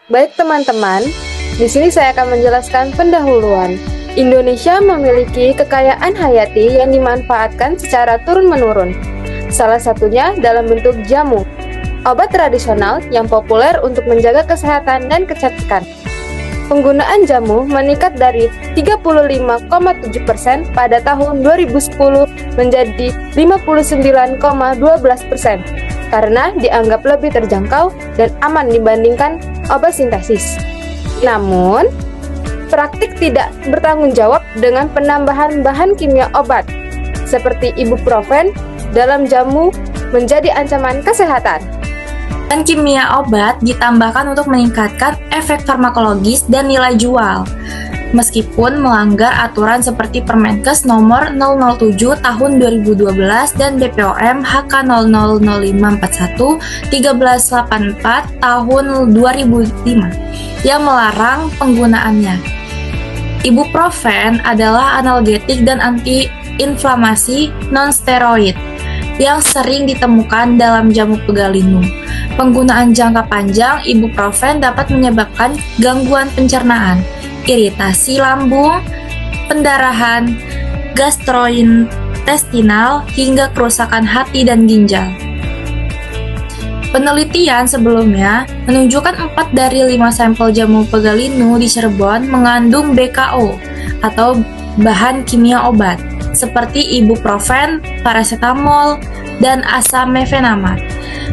Baik teman-teman, di sini saya akan menjelaskan pendahuluan. Indonesia memiliki kekayaan hayati yang dimanfaatkan secara turun-menurun. Salah satunya dalam bentuk jamu, obat tradisional yang populer untuk menjaga kesehatan dan kecantikan. Penggunaan jamu meningkat dari 35,7% pada tahun 2010 menjadi 59,12% karena dianggap lebih terjangkau dan aman dibandingkan obat sintesis. Namun, praktik tidak bertanggung jawab dengan penambahan bahan kimia obat seperti ibuprofen dalam jamu menjadi ancaman kesehatan. Dan kimia obat ditambahkan untuk meningkatkan efek farmakologis dan nilai jual, meskipun melanggar aturan seperti Permenkes nomor 007 tahun 2012 dan BPOM HK 000541 1384 tahun 2005 yang melarang penggunaannya. Ibuprofen adalah analgetik dan antiinflamasi non-steroid yang sering ditemukan dalam jamu pegalinu. Penggunaan jangka panjang ibuprofen dapat menyebabkan gangguan pencernaan, iritasi lambung, pendarahan, gastrointestinal, hingga kerusakan hati dan ginjal. Penelitian sebelumnya menunjukkan 4 dari 5 sampel jamu pegalinu di Cirebon mengandung BKO atau bahan kimia obat seperti ibuprofen, paracetamol, dan asamefenamat.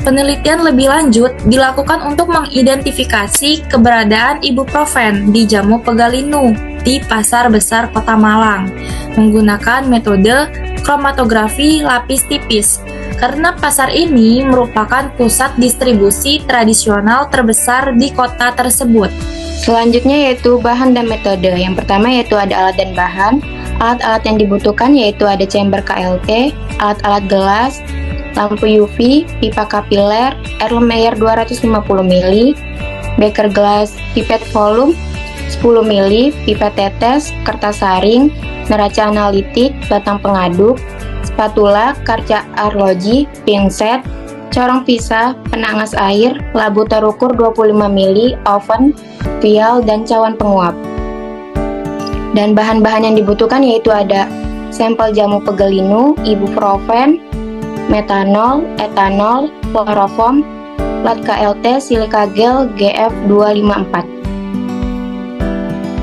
Penelitian lebih lanjut dilakukan untuk mengidentifikasi keberadaan ibuprofen di jamu pegalinu di Pasar Besar Kota Malang menggunakan metode kromatografi lapis tipis karena pasar ini merupakan pusat distribusi tradisional terbesar di kota tersebut. Selanjutnya yaitu bahan dan metode. Yang pertama yaitu ada alat dan bahan. Alat-alat yang dibutuhkan yaitu ada chamber KLT, alat-alat gelas, lampu UV, pipa kapiler, Erlenmeyer 250 ml, beker gelas pipet volume 10 ml, pipet tetes, kertas saring, neraca analitik, batang pengaduk, spatula, kaca arloji, pinset, corong pisah, penangas air, labu terukur 25 ml, oven, vial, dan cawan penguap. Dan bahan-bahan yang dibutuhkan yaitu ada sampel jamu pegalinu, ibuprofen, metanol, etanol, kloroform, plat KLT, silika gel, GF254.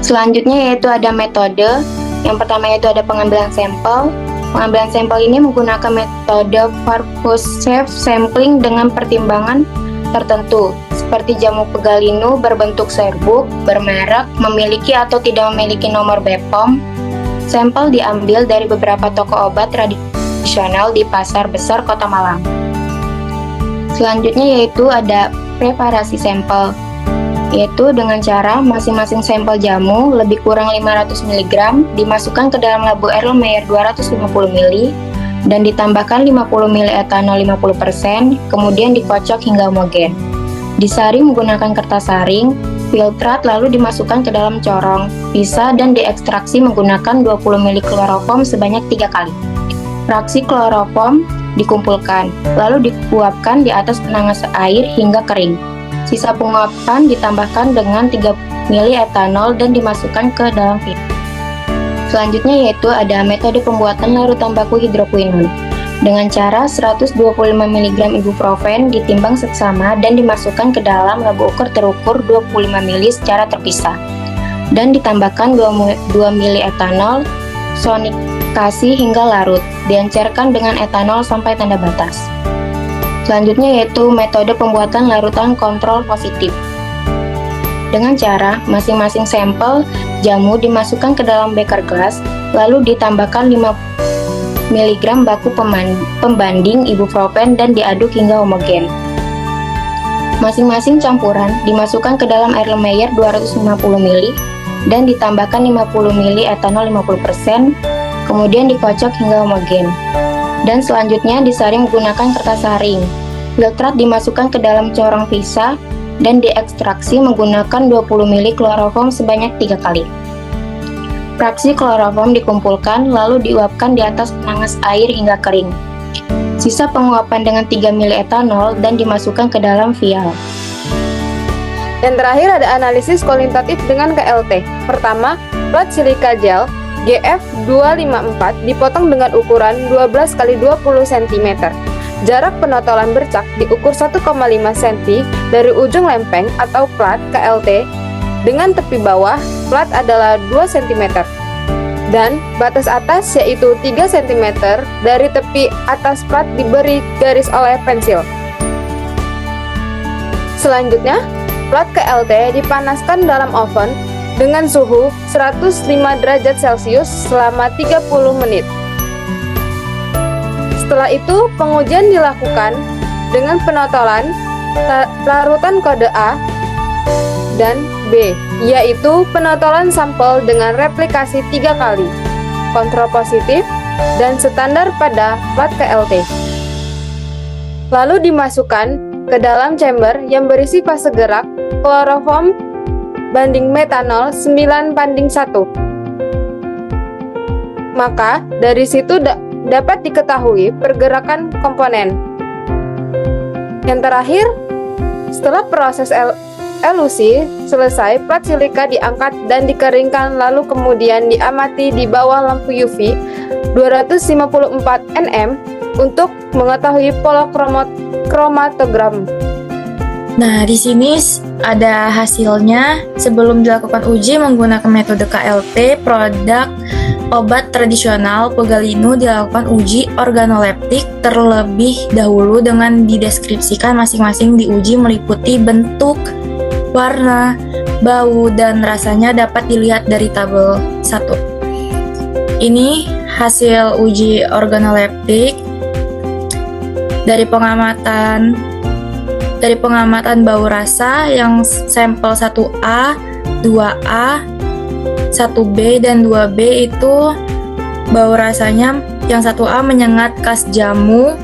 Selanjutnya yaitu ada metode. Yang pertama yaitu ada pengambilan sampel. Pengambilan sampel ini menggunakan metode Farfus-Safe sampling dengan pertimbangan tertentu, seperti jamu pegalinu berbentuk serbuk, bermerek, memiliki atau tidak memiliki nomor BPOM. Sampel diambil dari beberapa toko obat tradisional di Pasar Besar Kota Malang. Selanjutnya yaitu ada preparasi sampel, yaitu dengan cara masing-masing sampel jamu lebih kurang 500 mg dimasukkan ke dalam labu Erlenmeyer 250 ml dan ditambahkan 50 ml etanol 50%, kemudian dikocok hingga homogen. Disaring menggunakan kertas saring, filtrat lalu dimasukkan ke dalam corong, pisah dan diekstraksi menggunakan 20 ml kloroform sebanyak 3 kali. Fraksi kloroform dikumpulkan, lalu diuapkan di atas penangas air hingga kering. Sisa penguapan ditambahkan dengan 3 ml etanol dan dimasukkan ke dalam filter. Selanjutnya yaitu ada metode pembuatan larutan baku hidrokuinone. Dengan cara 125 mg ibuprofen ditimbang seksama dan dimasukkan ke dalam labu ukur terukur 25 ml secara terpisah. Dan ditambahkan 2 ml etanol, sonikasi hingga larut, diencerkan dengan etanol sampai tanda batas. Selanjutnya yaitu metode pembuatan larutan kontrol positif. Dengan cara masing-masing sampel jamu dimasukkan ke dalam beker gelas, lalu ditambahkan 5 mg baku pembanding ibuprofen dan diaduk hingga homogen. Masing-masing campuran dimasukkan ke dalam Erlenmeyer 250 ml dan ditambahkan 50 ml etanol 50%, kemudian dikocok hingga homogen. Dan selanjutnya disaring menggunakan kertas saring. Filtrat dimasukkan ke dalam corong pisah dan diekstraksi menggunakan 20 ml kloroform sebanyak 3 kali. Fraksi kloroform dikumpulkan lalu diuapkan di atas penangas air hingga kering. Sisa penguapan dengan 3 ml etanol dan dimasukkan ke dalam vial. Yang terakhir ada analisis kualitatif dengan KLT. Pertama, plat silika gel GF254 dipotong dengan ukuran 12 x 20 cm. Jarak penotolan bercak diukur 1,5 cm dari ujung lempeng atau plat KLT dengan tepi bawah plat adalah 2 cm. Dan batas atas yaitu 3 cm dari tepi atas plat diberi garis oleh pensil. Selanjutnya, plat KLT dipanaskan dalam oven dengan suhu 105 derajat Celcius selama 30 menit. Setelah itu, pengujian dilakukan dengan penotolan larutan kode A dan B, yaitu penotolan sampel dengan replikasi 3 kali, kontrol positif, dan standar pada plat KLT. Lalu dimasukkan ke dalam chamber yang berisi fase gerak kloroform banding metanol 9:1. Maka dari situ dapat diketahui pergerakan komponen. Yang terakhir, setelah proses elusi selesai, plat silika diangkat dan dikeringkan lalu kemudian diamati di bawah lampu UV 254 nm untuk mengetahui pola kromatogram. Nah, di sini ada hasilnya. Sebelum dilakukan uji menggunakan metode KLT, produk obat tradisional Pegalino dilakukan uji organoleptik terlebih dahulu dengan dideskripsikan masing-masing diuji meliputi bentuk, warna, bau, dan rasanya dapat dilihat dari tabel 1. Ini hasil uji organoleptik dari pengamatan bau rasa yang sampel 1A, 2A, 1B, dan 2B itu bau rasanya yang 1A menyengat khas jamu,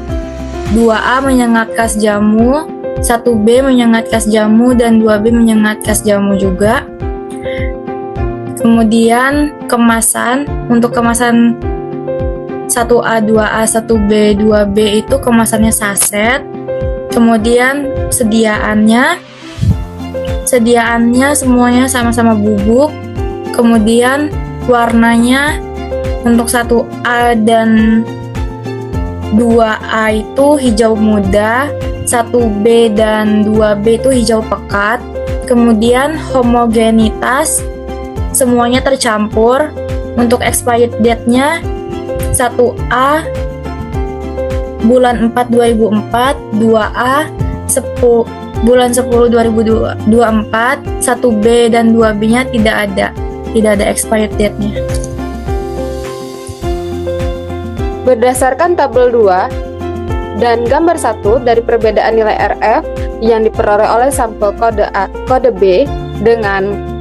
2A menyengat khas jamu, 1B menyengat khas jamu, dan 2B menyengat khas jamu juga. Kemudian kemasan, untuk kemasan 1A, 2A, 1B, 2B itu kemasannya saset. Kemudian sediaannya semuanya sama-sama bubuk. Kemudian warnanya untuk 1A dan 2A itu hijau muda, 1B dan 2B itu hijau pekat. Kemudian homogenitas semuanya tercampur. Untuk expired date-nya 1A bulan 4 2004, 2A bulan 10 2024, 1B dan 2B-nya tidak ada expired date-nya. Berdasarkan tabel 2 dan gambar 1 dari perbedaan nilai RF yang diperoleh oleh sampel kode B dengan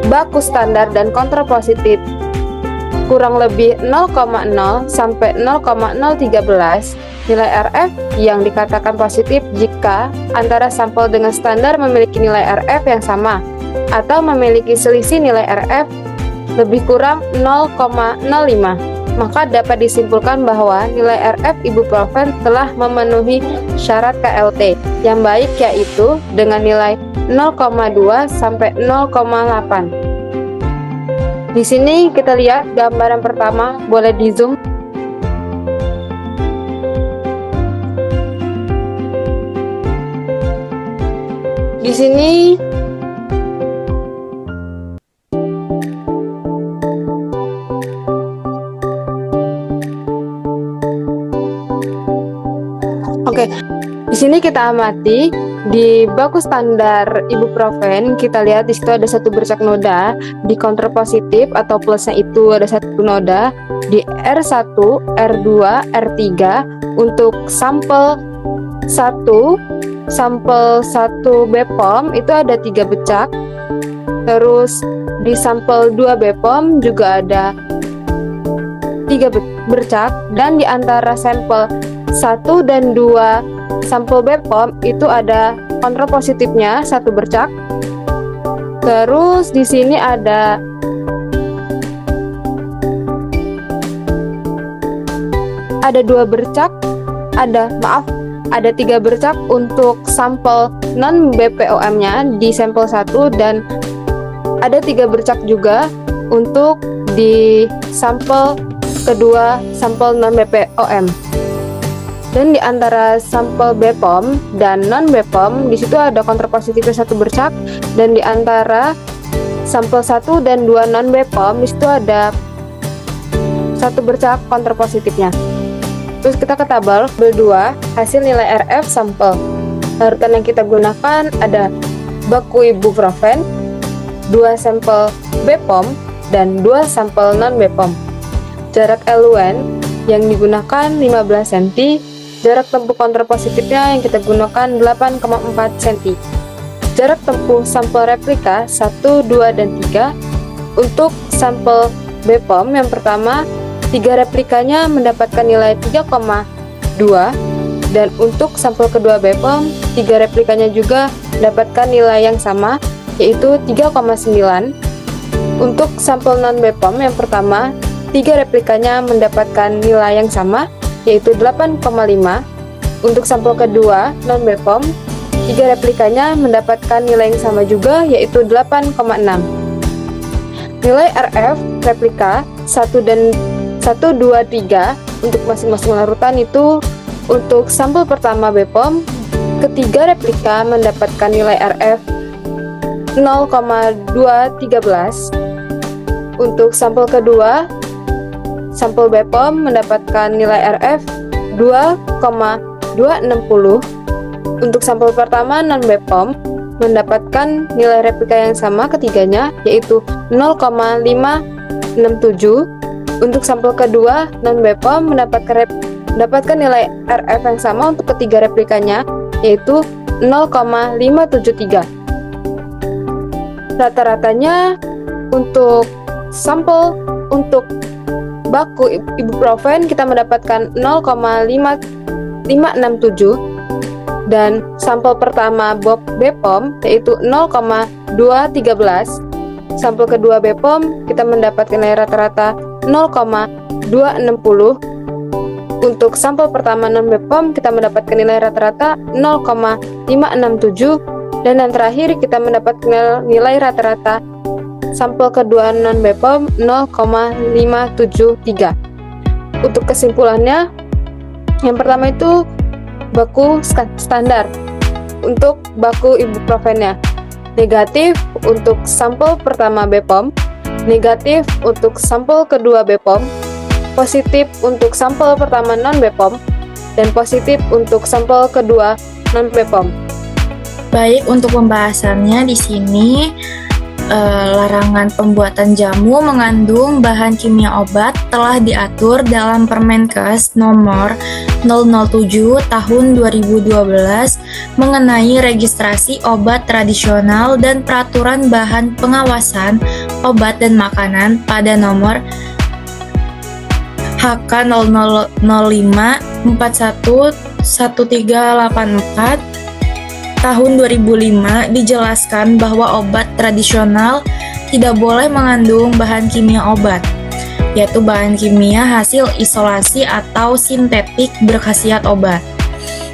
baku standar dan kontrapositif kurang lebih 0,0 sampai 0,013, nilai RF yang dikatakan positif jika antara sampel dengan standar memiliki nilai RF yang sama atau memiliki selisih nilai RF lebih kurang 0,05, maka dapat disimpulkan bahwa nilai RF ibuprofen telah memenuhi syarat KLT yang baik, yaitu dengan nilai 0,2 sampai 0,8. Di sini kita lihat gambaran pertama, boleh di zoom. Di sini di sini kita amati di baku standar ibuprofen, kita lihat di situ ada satu bercak noda, di kontrapositif atau plusnya itu ada satu noda, di R1, R2, R3 untuk sampel 1 BPOM itu ada 3 bercak. Terus di sampel 2 BPOM juga ada 3 bercak, dan di antara sampel 1 dan 2 sampel BPOM itu ada kontrapositifnya 1 bercak. Terus di sini ada ada 2 bercak, ada 3 bercak untuk sampel non-BPOM-nya di sampel 1 dan ada 3 bercak juga untuk di sampel kedua sampel non-BPOM. Dan di antara sampel BPOM dan non-BPOM di situ ada kontrapositifnya 1 bercak, dan di antara sampel 1 dan 2 non-BPOM di situ ada 1 bercak kontrapositifnya. Terus kita ke tabel 2 hasil nilai RF sampel. Larutan yang kita gunakan ada baku ibuprofen, 2 sampel BPOM dan 2 sampel non-BPOM. Jarak LUN yang digunakan 15 cm. Jarak tempuh kontrapositifnya yang kita gunakan 8,4 cm. Jarak tempuh sampel replika 1, 2, dan 3. Untuk sampel BPOM yang pertama, 3 replikanya mendapatkan nilai 3,2, dan untuk sampel kedua BPOM, 3 replikanya juga mendapatkan nilai yang sama, yaitu 3,9. Untuk sampel non-BPOM yang pertama, 3 replikanya mendapatkan nilai yang sama, yaitu 8,5. Untuk sampel kedua non-BPOM, 3 replikanya mendapatkan nilai yang sama juga, yaitu 8,6. Nilai RF replika 1, 2, 3 untuk masing-masing larutan itu untuk sampel pertama BPOM, ketiga replika mendapatkan nilai RF 0,213. Untuk sampel kedua, sampel BPOM mendapatkan nilai RF 2,260. Untuk sampel pertama non-BPOM mendapatkan nilai replika yang sama ketiganya, yaitu 0,567. Untuk sampel kedua non-BPOM mendapatkan nilai RF yang sama untuk ketiga replikanya, yaitu 0,573. Rata-ratanya untuk sampel untuk baku ibuprofen kita mendapatkan 0,567, dan sampel pertama BPOM yaitu 0,213. Sampel kedua BPOM kita mendapatkan nilai rata-rata 0,260. Untuk sampel pertama non-BPOM kita mendapatkan nilai rata-rata 0,567, dan yang terakhir kita mendapatkan nilai rata-rata sampel kedua non-BPOM 0,573. Untuk kesimpulannya, yang pertama itu baku standar untuk baku ibuprofennya, negatif untuk sampel pertama BPOM, negatif untuk sampel kedua BPOM, positif untuk sampel pertama non-BPOM, dan positif untuk sampel kedua non-BPOM. Baik, untuk pembahasannya di sini larangan pembuatan jamu mengandung bahan kimia obat telah diatur dalam Permenkes nomor 007 tahun 2012 mengenai registrasi obat tradisional dan peraturan bahan pengawasan obat dan makanan pada nomor HK 0005 41 1384 tahun 2005 dijelaskan bahwa obat tradisional tidak boleh mengandung bahan kimia obat, yaitu bahan kimia hasil isolasi atau sintetik berkhasiat obat.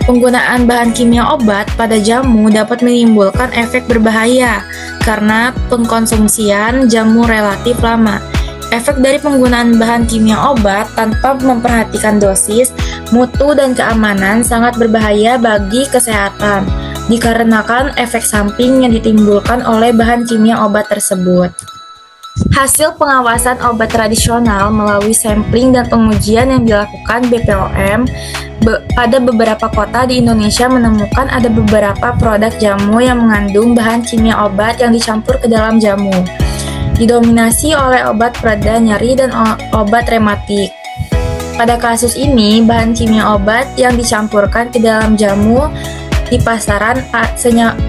Penggunaan bahan kimia obat pada jamu dapat menimbulkan efek berbahaya karena pengkonsumsian jamu relatif lama. Efek dari penggunaan bahan kimia obat tanpa memperhatikan dosis, mutu, dan keamanan sangat berbahaya bagi kesehatan, dikarenakan efek samping yang ditimbulkan oleh bahan kimia obat tersebut. Hasil pengawasan obat tradisional melalui sampling dan pengujian yang dilakukan BPOM pada beberapa kota di Indonesia menemukan ada beberapa produk jamu yang mengandung bahan kimia obat yang dicampur ke dalam jamu, didominasi oleh obat pereda nyeri dan obat rematik. Pada kasus ini, bahan kimia obat yang dicampurkan ke dalam jamu di pasaran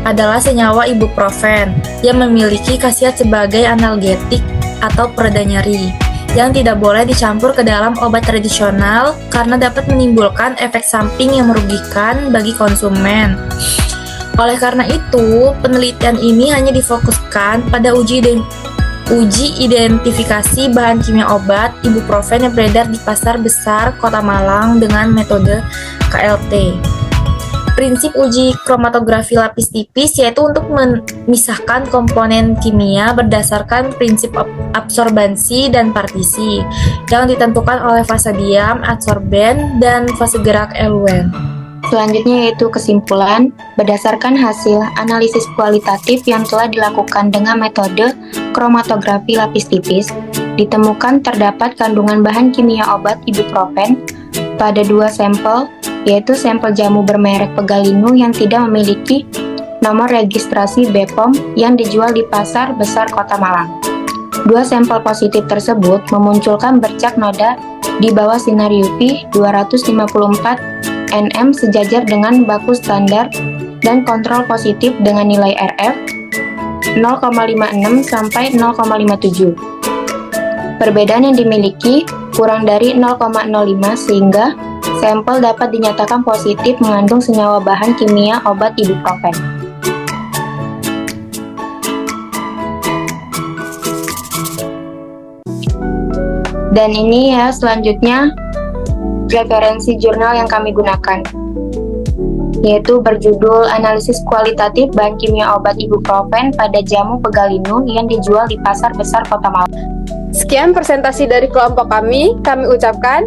adalah senyawa ibuprofen yang memiliki khasiat sebagai analgetik atau pereda nyeri, yang tidak boleh dicampur ke dalam obat tradisional karena dapat menimbulkan efek samping yang merugikan bagi konsumen. Oleh karena itu, penelitian ini hanya difokuskan pada uji identifikasi bahan kimia obat ibuprofen yang beredar di pasar besar Kota Malang dengan metode KLT. prinsip uji kromatografi lapis tipis yaitu untuk memisahkan komponen kimia berdasarkan prinsip absorbansi dan partisi yang ditentukan oleh fase diam, adsorben, dan fase gerak eluen. Selanjutnya yaitu kesimpulan, berdasarkan hasil analisis kualitatif yang telah dilakukan dengan metode kromatografi lapis tipis, ditemukan terdapat kandungan bahan kimia obat ibuprofen pada 2 sampel, yaitu sampel jamu bermerek Pegalino yang tidak memiliki nomor registrasi BPOM yang dijual di pasar besar Kota Malang. 2 sampel positif tersebut memunculkan bercak noda di bawah sinar UV 254 nm sejajar dengan baku standar dan kontrol positif dengan nilai RF 0,56 sampai 0,57. Perbedaan yang dimiliki kurang dari 0,05 sehingga sampel dapat dinyatakan positif mengandung senyawa bahan kimia obat ibuprofen. Dan ini ya selanjutnya referensi jurnal yang kami gunakan, yaitu berjudul Analisis Kualitatif Bahan Kimia Obat Ibuprofen pada Jamu Pegalino yang dijual di Pasar Besar Kota Malang. Sekian presentasi dari kelompok kami ucapkan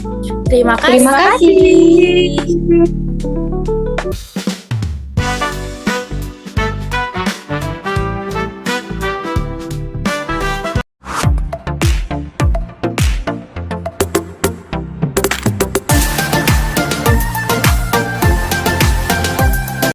Terima kasih.